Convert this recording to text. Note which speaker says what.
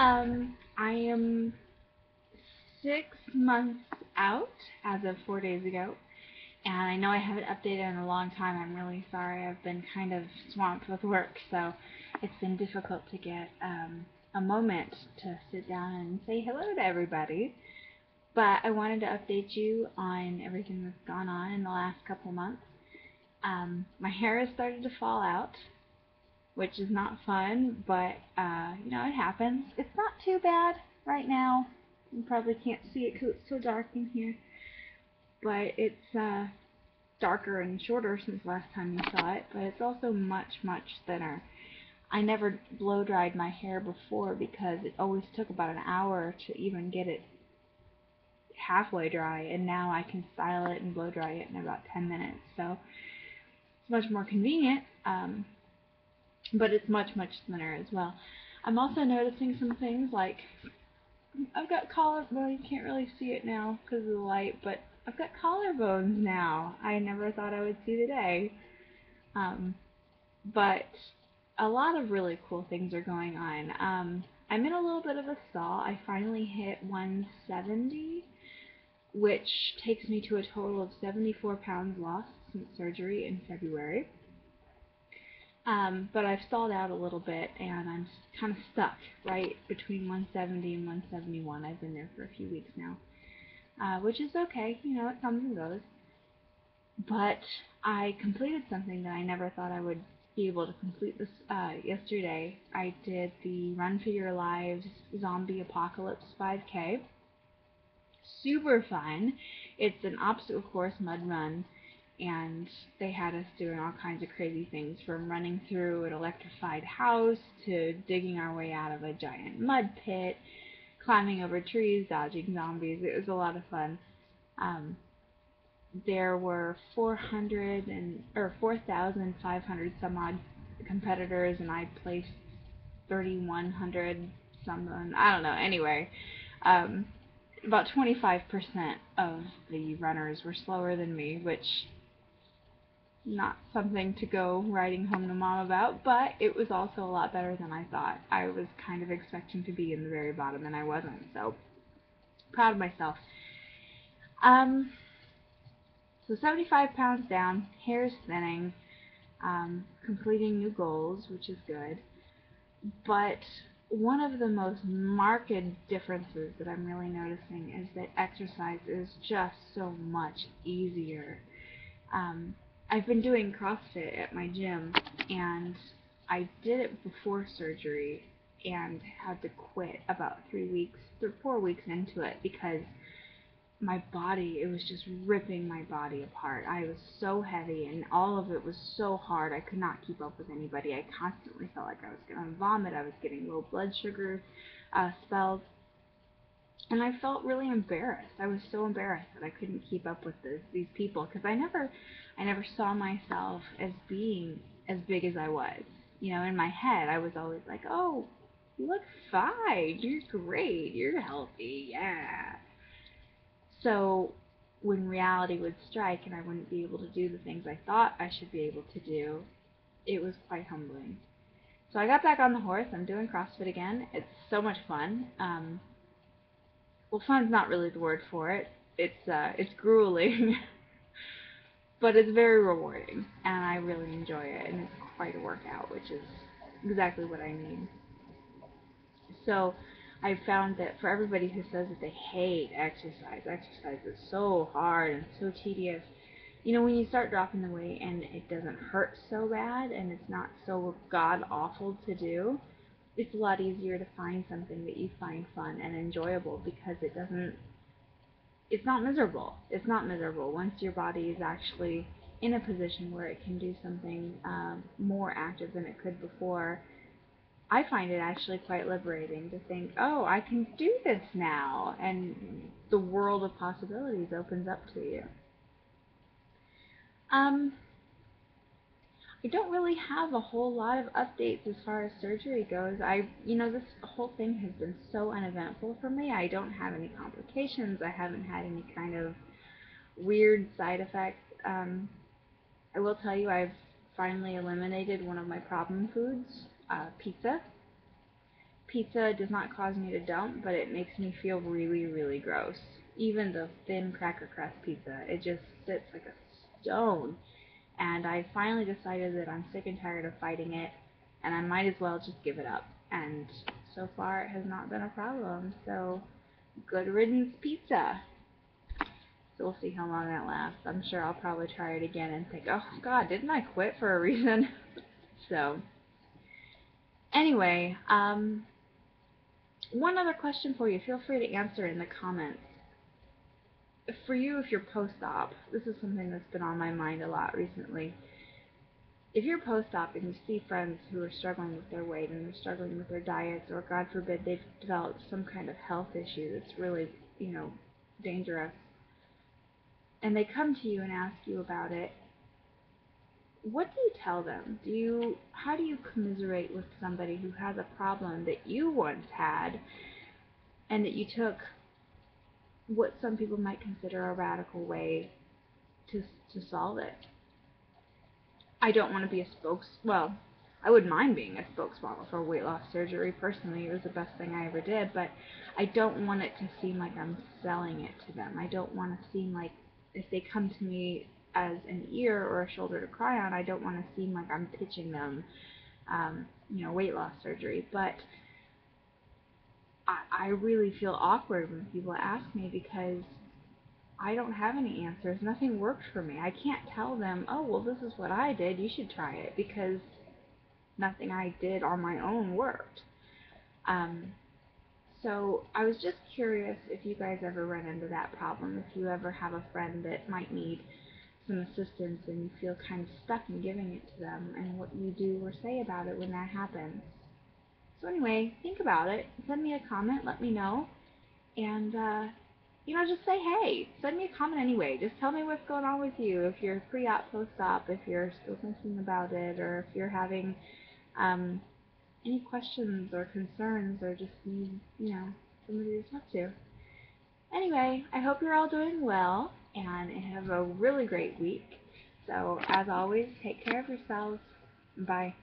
Speaker 1: I am 6 months out as of 4 days ago, and I know I haven't updated in a long time. I'm really sorry. I've been kind of swamped with work, so it's been difficult to get a moment to sit down and say hello to everybody. But I wanted to update you on everything that's gone on in the last couple months. My hair has started to fall out, which is not fun, but it happens. It's not too bad right now. You probably can't see it because it's so dark in here, but it's darker and shorter since last time you saw it, but it's also much, much thinner. I never blow dried my hair before because it always took about an hour to even get it halfway dry, and now I can style it and blow dry it in about 10 minutes. So it's much more convenient, but it's much, much thinner as well. I'm also noticing some things like I've got well, you can't really see it now because of the light, but I've got collarbones now. I never thought I would see the day. But a lot of really cool things are going on. I'm in a little bit of a stall. I finally hit 170, which takes me to a total of 74 pounds lost since surgery in February. But I've stalled out a little bit, and I'm kind of stuck right between 170 and 171. I've been there for a few weeks now, which is okay. It comes and goes. But I completed something that I never thought I would be able to complete this yesterday. I did the Run for Your Lives Zombie Apocalypse 5K. Super fun. It's an obstacle course mud run, and they had us doing all kinds of crazy things, from running through an electrified house to digging our way out of a giant mud pit, climbing over trees, dodging zombies. It was a lot of fun. There were 4,500 some odd competitors, and I placed 3,100 something. I don't know. Anyway, about 25% of the runners were slower than me, which not something to go writing home to mom about, but it was also a lot better than I thought. I was kind of expecting to be in the very bottom, and I wasn't, so proud of myself. So 75 pounds down, hair's thinning, completing new goals, which is good. But one of the most marked differences that I'm really noticing is that exercise is just so much easier. I've been doing CrossFit at my gym, and I did it before surgery and had to quit about 4 weeks into it because my body, it was just ripping my body apart. I was so heavy, and all of it was so hard. I could not keep up with anybody. I constantly felt like I was going to vomit. I was getting low blood sugar spells, and I felt really embarrassed. I was so embarrassed that I couldn't keep up with these people, because I never saw myself as being as big as I was. In my head, I was always like, oh, you look fine. You're great. You're healthy. Yeah. So when reality would strike and I wouldn't be able to do the things I thought I should be able to do, it was quite humbling. So I got back on the horse. I'm doing CrossFit again. It's so much fun. Well, fun's not really the word for it. It's grueling, but it's very rewarding, and I really enjoy it. And it's quite a workout, which is exactly what I need. So I found that for everybody who says that they hate exercise is so hard and so tedious. When you start dropping the weight and it doesn't hurt so bad and it's not so god awful to do, it's a lot easier to find something that you find fun and enjoyable, because it's not miserable. It's not miserable once your body is actually in a position where it can do something more active than it could before. I find it actually quite liberating to think, oh, I can do this now, and the world of possibilities opens up to you. I don't really have a whole lot of updates as far as surgery goes. This whole thing has been so uneventful for me. I don't have any complications. I haven't had any kind of weird side effects. I will tell you, I've finally eliminated one of my problem foods, pizza. pizza does not cause me to dump, but it makes me feel really, really gross. Even the thin cracker crust pizza, it just sits like a stone. And I finally decided that I'm sick and tired of fighting it, and I might as well just give it up. And so far, it has not been a problem. So, good riddance pizza. So we'll see how long that lasts. I'm sure I'll probably try it again and think, oh God, didn't I quit for a reason? So, anyway, one other question for you. Feel free to answer in the comments. For you, if you're post-op, this is something that's been on my mind a lot recently. If you're post-op and you see friends who are struggling with their weight and they're struggling with their diets, or God forbid they've developed some kind of health issue that's really, dangerous, and they come to you and ask you about it, what do you tell them? How do you commiserate with somebody who has a problem that you once had and that you took what some people might consider a radical way to solve it? I don't want to be I wouldn't mind being a spokesmodel for weight loss surgery. Personally, it was the best thing I ever did, but I don't want it to seem like I'm selling it to them. I don't want to seem like, if they come to me as an ear or a shoulder to cry on, I don't want to seem like I'm pitching them, weight loss surgery. But I really feel awkward when people ask me, because I don't have any answers. Nothing worked for me. I can't tell them, oh, well, this is what I did, you should try it, because nothing I did on my own worked. So I was just curious if you guys ever run into that problem, if you ever have a friend that might need some assistance and you feel kind of stuck in giving it to them, and what you do or say about it when that happens. So anyway, think about it. Send me a comment, let me know, and just say hey. Send me a comment anyway. Just tell me what's going on with you. If you're pre-op, post-op, if you're still thinking about it, or if you're having any questions or concerns, or just need, somebody to talk to. Anyway, I hope you're all doing well and have a really great week. So, as always, take care of yourselves. Bye.